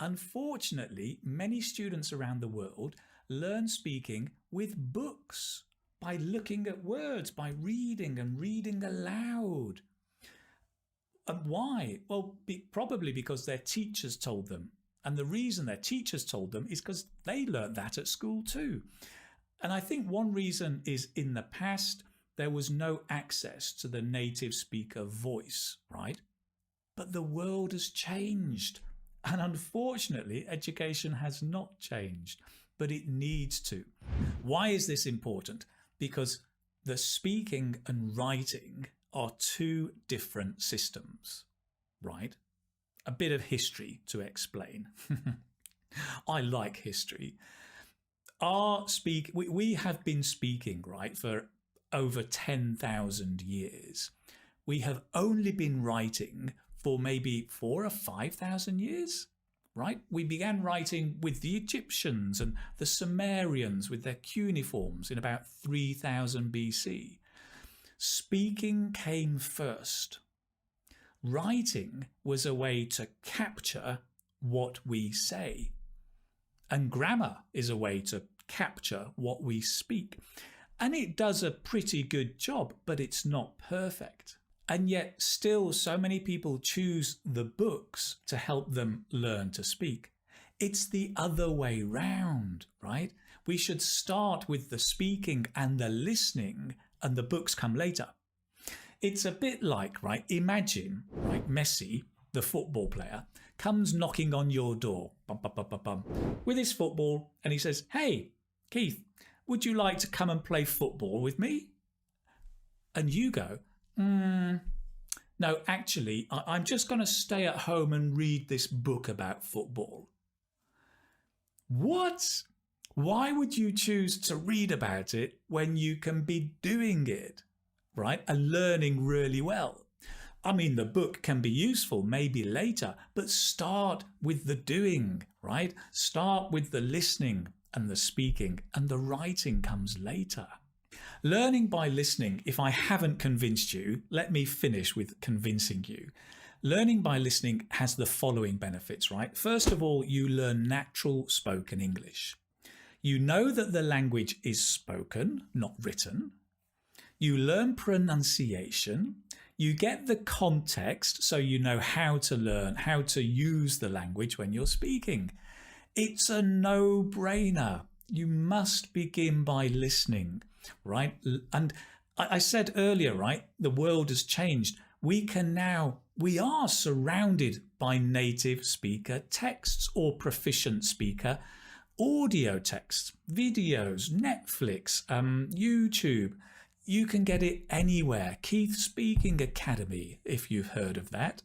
Unfortunately, many students around the world learn speaking with books, by looking at words, by reading and reading aloud. And why? Well, probably because their teachers told them. And the reason their teachers told them is because they learned that at school too. And I think one reason is in the past, there was no access to the native speaker voice, right? But the world has changed. And unfortunately, education has not changed, but it needs to. Why is this important? Because the speaking and writing are two different systems, right? A bit of history to explain. I like history. We have been speaking, right, for over 10,000 years. We have only been writing for maybe 4,000 or 5,000 years, right? We began writing with the Egyptians and the Sumerians with their cuneiforms in about 3000 BC. Speaking came first. Writing was a way to capture what we say. And grammar is a way to capture what we speak. And it does a pretty good job, but it's not perfect. And yet still so many people choose the books to help them learn to speak. It's the other way round, right? We should start with the speaking and the listening, and the books come later. It's a bit like, right, imagine, right, Messi, the football player, comes knocking on your door, bum, bum, bum, bum, bum, with his football, and he says, "Hey, Keith, would you like to come and play football with me?" And you go, no, actually, I'm just going to stay at home and read this book about football. What? Why would you choose to read about it when you can be doing it, right? And learning really well. I mean, the book can be useful maybe later, but start with the doing, right? Start with the listening and the speaking, and the writing comes later. Learning by listening, if I haven't convinced you, let me finish with convincing you. Learning by listening has the following benefits, right? First of all, you learn natural spoken English. You know that the language is spoken, not written. You learn pronunciation. You get the context, so you know how to learn, how to use the language when you're speaking. It's a no-brainer. You must begin by listening, right? And I said earlier, right, the world has changed. We are surrounded by native speaker texts or proficient speaker audio texts, videos, Netflix, YouTube. You can get it anywhere. Keith Speaking Academy, if you've heard of that.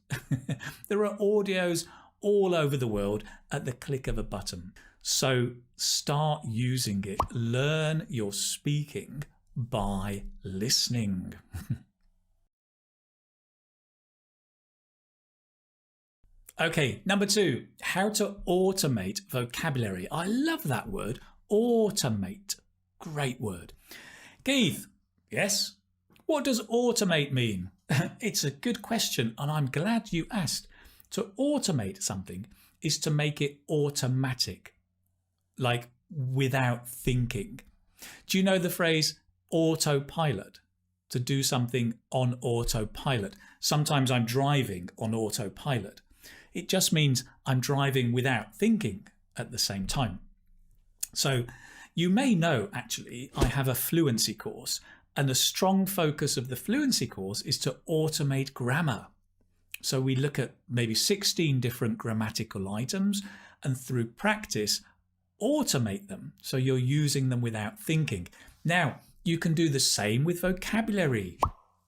There are audios all over the world at the click of a button. So start using it. Learn your speaking by listening. Okay, number 2, how to automate vocabulary. I love that word, automate. Great word. Keith, yes? What does automate mean? It's a good question, and I'm glad you asked. To automate something is to make it automatic, like without thinking. Do you know the phrase autopilot? To do something on autopilot. Sometimes I'm driving on autopilot. It just means I'm driving without thinking at the same time. So you may know, actually, I have a fluency course, and a strong focus of the fluency course is to automate grammar. So we look at maybe 16 different grammatical items, and through practice, automate them. So you're using them without thinking. Now, you can do the same with vocabulary.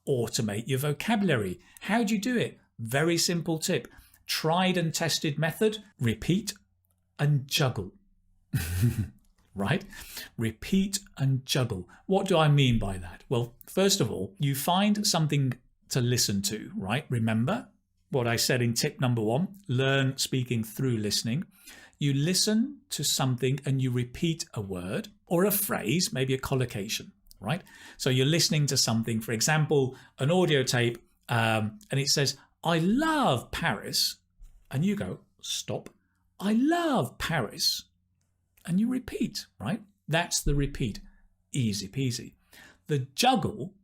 Automate your vocabulary. How do you do it? Very simple tip. Tried and tested method, repeat and juggle. Right? Repeat and juggle. What do I mean by that? Well, first of all, you find something to listen to, right? Remember what I said in tip number 1, learn speaking through listening. You listen to something and you repeat a word or a phrase, maybe a collocation, right? So you're listening to something, for example, an audio tape, and it says, "I love Paris." And you go, "Stop. I love Paris. And you repeat, right? That's the repeat. Easy peasy. The juggle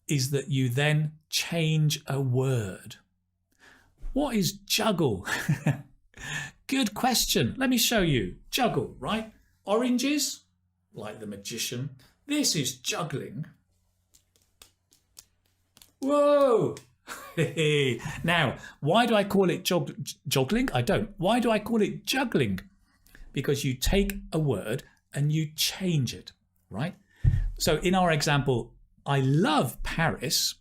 is that you then change a word. What is juggle? Good question. Let me show you. Juggle, right? Oranges, like the magician. This is juggling. Whoa! Now, why do I call it joggling? I don't. Why do I call it juggling? Because you take a word and you change it, right? So in our example, I love Paris.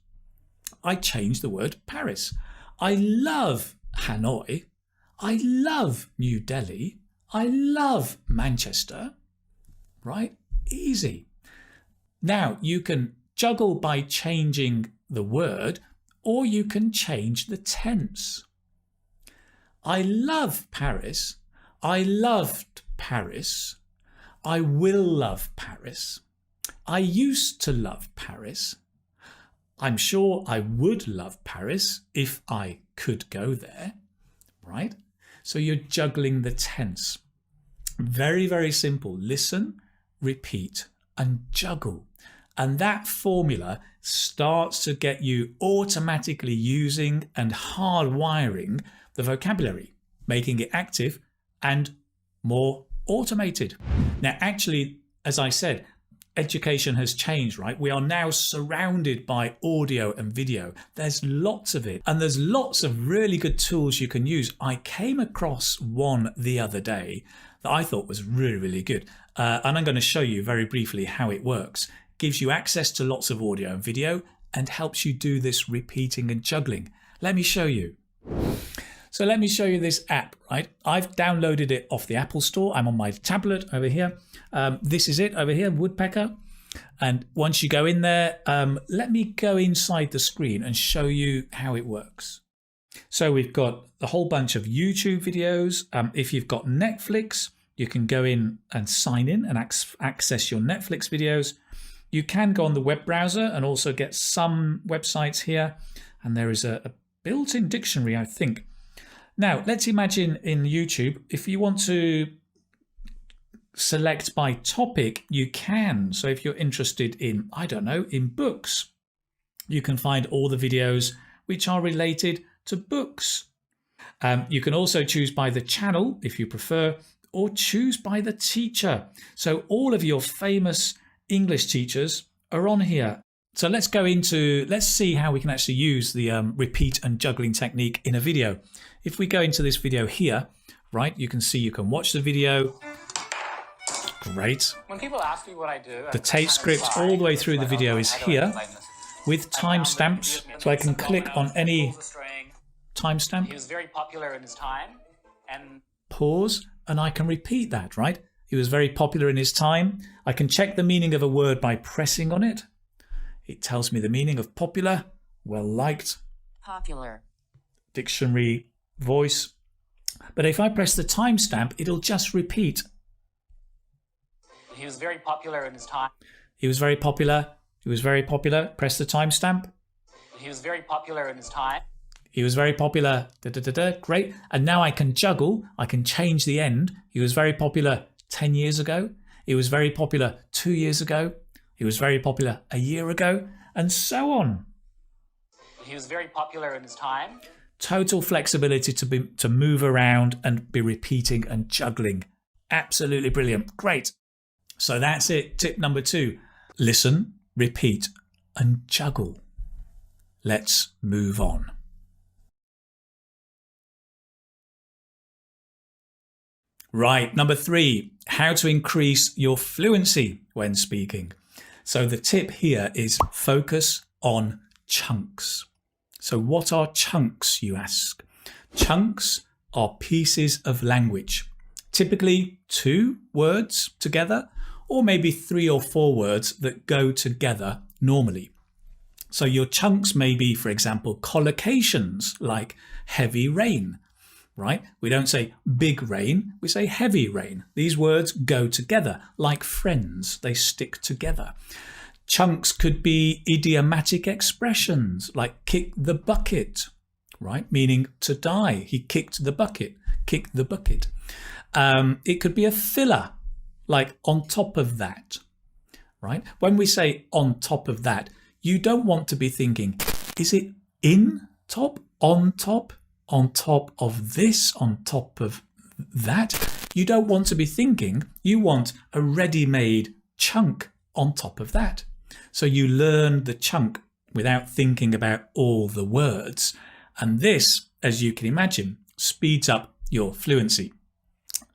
I changed the word Paris. I love Hanoi. I love New Delhi. I love Manchester, right? Easy. Now you can juggle by changing the word, or you can change the tense. I love Paris. I loved Paris. I will love Paris. I used to love Paris. I'm sure I would love Paris if I could go there, right? So you're juggling the tense. Very, very simple. Listen, repeat, and juggle. And that formula starts to get you automatically using and hardwiring the vocabulary, making it active and more automated. Now, actually, as I said, education has changed, right? We are now surrounded by audio and video. There's lots of it, and there's lots of really good tools you can use. I came across one the other day that I thought was really, really good. And I'm going to show you very briefly how it works. It gives you access to lots of audio and video and helps you do this repeating and juggling. Let me show you. So let me show you this app, right? I've downloaded it off the Apple Store. I'm on my tablet over here. This is it over here, Woodpecker. And once you go in there, let me go inside the screen and show you how it works. So we've got a whole bunch of YouTube videos. If you've got Netflix, you can go in and sign in and access your Netflix videos. You can go on the web browser and also get some websites here. And there is a built-in dictionary, I think. Now, let's imagine in YouTube, if you want to select by topic, you can. So if you're interested in, I don't know, in books, you can find all the videos which are related to books. You can also choose by the channel if you prefer, or choose by the teacher. So all of your famous English teachers are on here. So let's see how we can actually use the repeat and juggling technique in a video. If we go into this video here, right, you can see you can watch the video. Great. When people ask me what I do, the tape script all the way through the video is here with timestamps. So I can click on any timestamp. He was very popular in his time, and pause, and I can repeat that, right? He was very popular in his time. I can check the meaning of a word by pressing on it. It tells me the meaning of popular, well liked, popular, dictionary, voice. But if I press the timestamp, it'll just repeat. He was very popular in his time. He was very popular. He was very popular. Press the timestamp. He was very popular in his time. He was very popular. Da, da, da, da. Great. And now I can juggle. I can change the end. He was very popular 10 years ago. He was very popular 2 years ago. He was very popular a year ago, and so on. He was very popular in his time. Total flexibility to move around and be repeating and juggling. Absolutely brilliant. Great. So that's it. Tip number 2. Listen, repeat, and juggle. Let's move on. Right, number 3, how to increase your fluency when speaking. So the tip here is focus on chunks. So what are chunks, you ask? Chunks are pieces of language, typically 2 words together, or maybe 3 or 4 words that go together normally. So your chunks may be, for example, collocations like heavy rain, right? We don't say big rain, we say heavy rain. These words go together like friends, they stick together. Chunks could be idiomatic expressions like kick the bucket, right? Meaning to die. He kicked the bucket, kick the bucket. It could be a filler, like on top of that, right? When we say on top of that, you don't want to be thinking, is it in top, on top of this, on top of that? You don't want to be thinking, you want a ready-made chunk on top of that. So you learn the chunk without thinking about all the words. And this, as you can imagine, speeds up your fluency.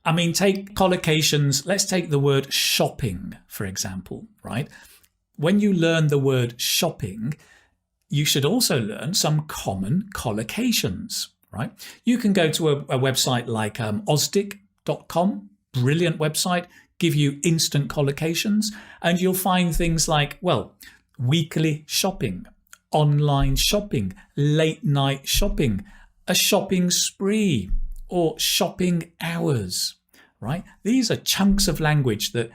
I mean, take collocations. Let's take the word shopping, for example, right? When you learn the word shopping, you should also learn some common collocations, right? You can go to a website like osdic.com, brilliant website, give you instant collocations, and you'll find things like, well, weekly shopping, online shopping, late night shopping, a shopping spree, or shopping hours, right? These are chunks of language that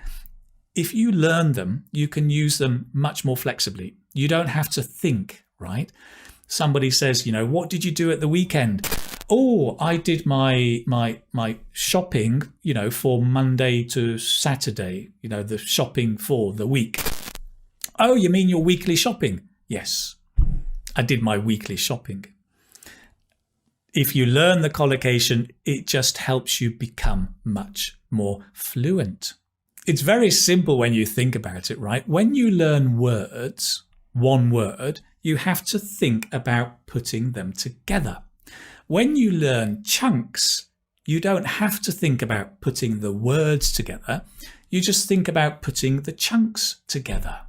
if you learn them, you can use them much more flexibly. You don't have to think, right? Somebody says, you know, what did you do at the weekend? Oh, I did my shopping, you know, for Monday to Saturday, you know, the shopping for the week. Oh, you mean your weekly shopping? Yes, I did my weekly shopping. If you learn the collocation, it just helps you become much more fluent. It's very simple when you think about it, right? When you learn words, one word, you have to think about putting them together. When you learn chunks, you don't have to think about putting the words together. You just think about putting the chunks together.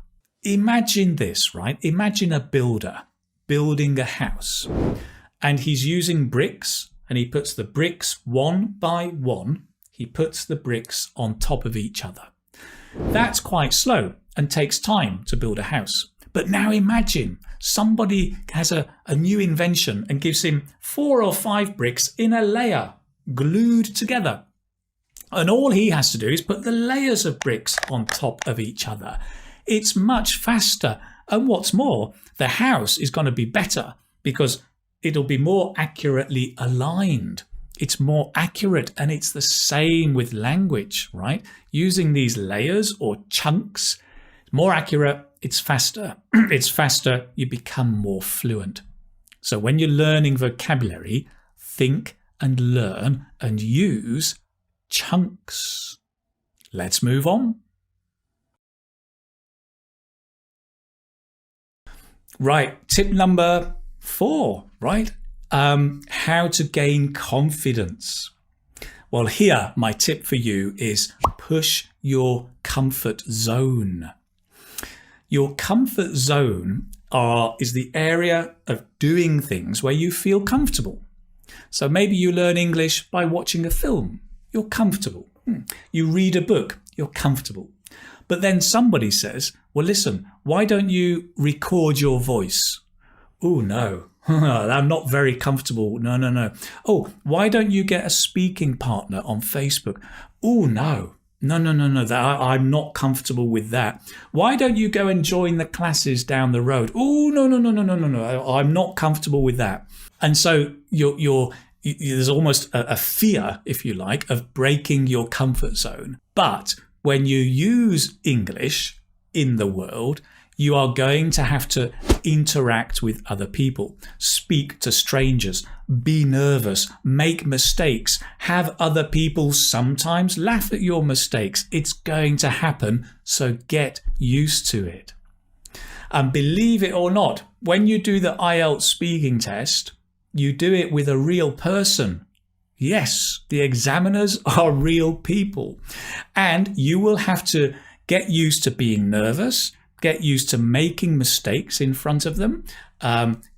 Imagine this, right? Imagine a builder building a house, and he's using bricks, and he puts the bricks one by one. He puts the bricks on top of each other. That's quite slow and takes time to build a house. But now imagine somebody has a new invention and gives him 4 or 5 bricks in a layer, glued together. And all he has to do is put the layers of bricks on top of each other. It's much faster. And what's more, the house is going to be better because it'll be more accurately aligned. It's more accurate, and it's the same with language, right? Using these layers or chunks, more accurate, it's faster. It's faster, you become more fluent. So when you're learning vocabulary, think and learn and use chunks. Let's move on. Right, tip number 4, right? How to gain confidence. Well, here, my tip for you is push your comfort zone. Your comfort zone is the area of doing things where you feel comfortable. So maybe you learn English by watching a film. You're comfortable. You read a book. You're comfortable. But then somebody says, well, listen, why don't you record your voice? Oh, no. I'm not very comfortable. No. Oh, why don't you get a speaking partner on Facebook? Oh, no. No. I'm not comfortable with that. Why don't you go and join the classes down the road? Oh, no. I'm not comfortable with that. And so there's almost a fear, if you like, of breaking your comfort zone. But when you use English in the world, you are going to have to interact with other people, speak to strangers, be nervous, make mistakes, have other people sometimes laugh at your mistakes. It's going to happen, so get used to it. And believe it or not, when you do the IELTS speaking test, you do it with a real person. Yes, the examiners are real people. And you will have to get used to being nervous, get used to making mistakes in front of them,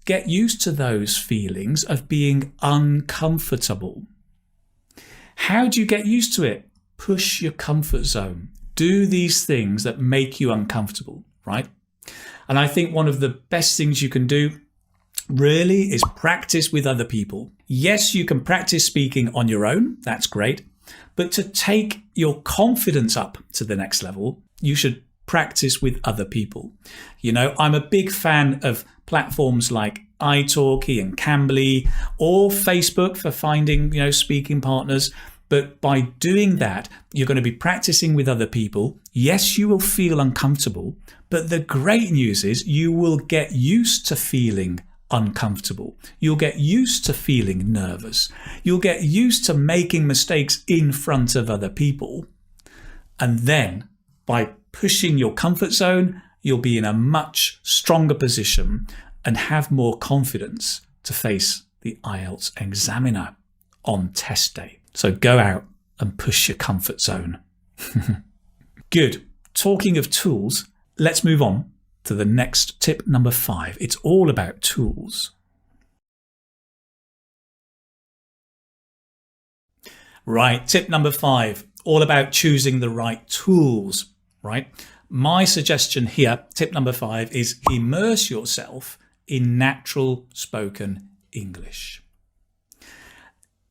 get used to those feelings of being uncomfortable. How do you get used to it? Push your comfort zone. Do these things that make you uncomfortable, right? And I think one of the best things you can do really is practice with other people. Yes, you can practice speaking on your own. That's great. But to take your confidence up to the next level, you should practice with other people. You know, I'm a big fan of platforms like italki and Cambly, or Facebook for finding, speaking partners. But by doing that, you're going to be practicing with other people. Yes, you will feel uncomfortable, but the great news is you will get used to feeling uncomfortable. You'll get used to feeling nervous. You'll get used to making mistakes in front of other people. And then by pushing your comfort zone, you'll be in a much stronger position and have more confidence to face the IELTS examiner on test day. So go out and push your comfort zone. Good. Talking of tools, let's move on to the next tip, number 5. It's all about tools. Right, tip number 5, all about choosing the right tools, right? My suggestion here, tip number 5, is immerse yourself in natural spoken English.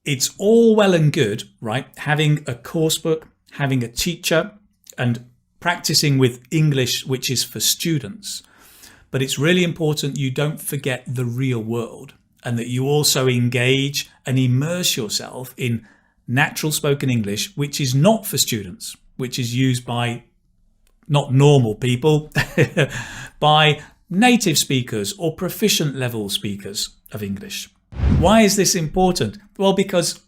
It's all well and good, right? Having a course book, having a teacher, and practicing with English, which is for students. But it's really important you don't forget the real world and that you also engage and immerse yourself in natural spoken English, which is not for students, which is used by not normal people, by native speakers or proficient level speakers of English. Why is this important? Well, because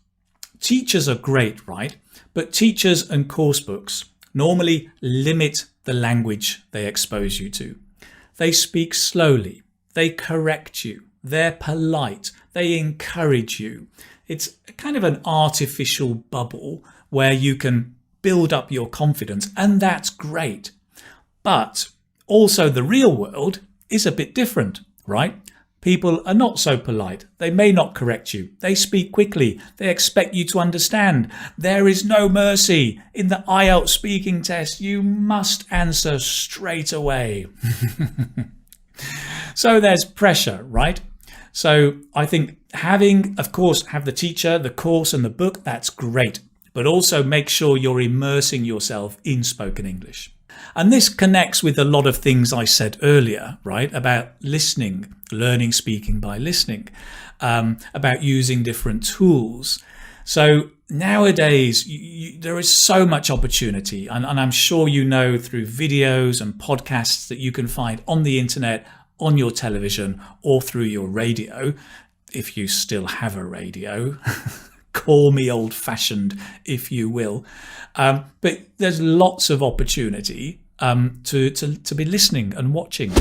teachers are great, right? But teachers and course books normally limit the language they expose you to. They speak slowly, they correct you, they're polite, they encourage you. It's kind of an artificial bubble where you can build up your confidence, and that's great. But also the real world is a bit different, right? People are not so polite. They may not correct you. They speak quickly. They expect you to understand. There is no mercy. In the IELTS speaking test, you must answer straight away. So there's pressure, right? So I think having, of course, have the teacher, the course and the book, that's great. But also make sure you're immersing yourself in spoken English. And this connects with a lot of things I said earlier, right? About listening, learning speaking by listening, about using different tools. So nowadays, there is so much opportunity. And I'm sure you know through videos and podcasts that you can find on the internet, on your television, or through your radio, if you still have a radio. Call me old-fashioned, if you will. But there's lots of opportunity to be listening and watching.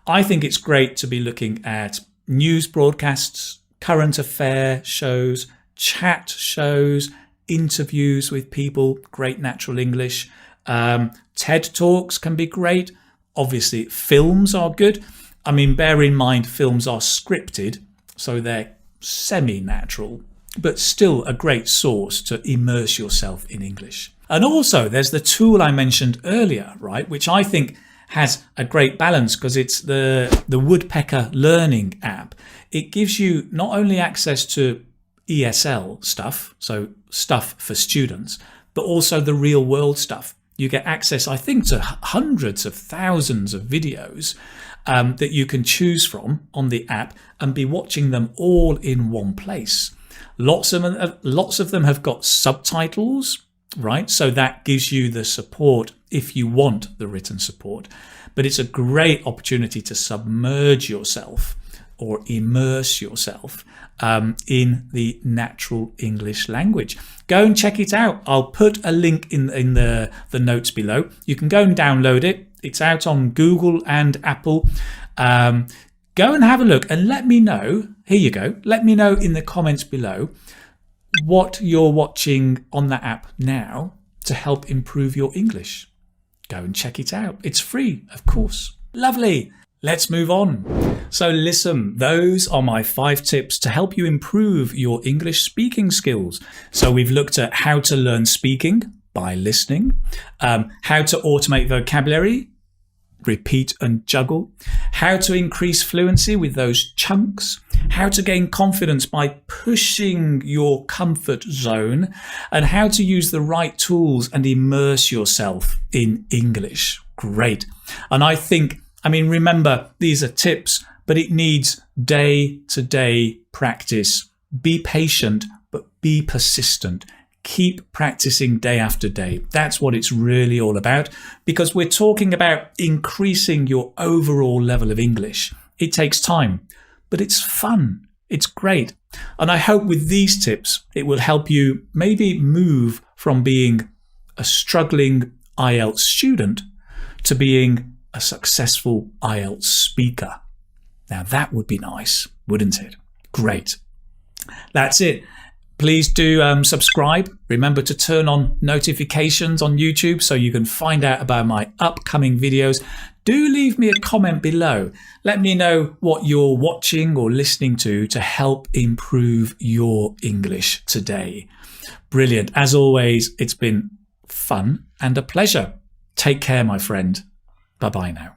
I think it's great to be looking at news broadcasts, current affair shows, chat shows, interviews with people, great natural English. TED Talks can be great. Obviously, films are good. I mean, bear in mind, films are scripted, so they're semi-natural, but still a great source to immerse yourself in English. And also there's the tool I mentioned earlier, right, which I think has a great balance because it's the Woodpecker Learning app. It gives you not only access to ESL stuff, so stuff for students, but also the real world stuff. You get access, I think, to hundreds of thousands of videos that you can choose from on the app and be watching them all in one place. Lots of them have got subtitles, right? So that gives you the support if you want the written support. But it's a great opportunity to submerge yourself or immerse yourself in the natural English language. Go and check it out. I'll put a link in the notes below. You can go and download it. It's out on Google and Apple. Go and have a look and let me know. Here you go. Let me know in the comments below what you're watching on that app now to help improve your English. Go and check it out. It's free, of course. Lovely. Let's move on. So listen, those are my 5 tips to help you improve your English speaking skills. So we've looked at how to learn speaking by listening, how to automate vocabulary, repeat and juggle, how to increase fluency with those chunks, how to gain confidence by pushing your comfort zone, and how to use the right tools and immerse yourself in English. Great. And I think, remember, these are tips, but it needs day-to-day practice. Be patient, but be persistent. Keep practicing day after day. That's what it's really all about, because we're talking about increasing your overall level of English. It takes time, but it's fun. It's great. And I hope with these tips, it will help you maybe move from being a struggling IELTS student to being a successful IELTS speaker. Now that would be nice, wouldn't it? Great. That's it. Please do subscribe. Remember to turn on notifications on YouTube so you can find out about my upcoming videos. Do leave me a comment below. Let me know what you're watching or listening to help improve your English today. Brilliant. As always, it's been fun and a pleasure. Take care, my friend. Bye-bye now.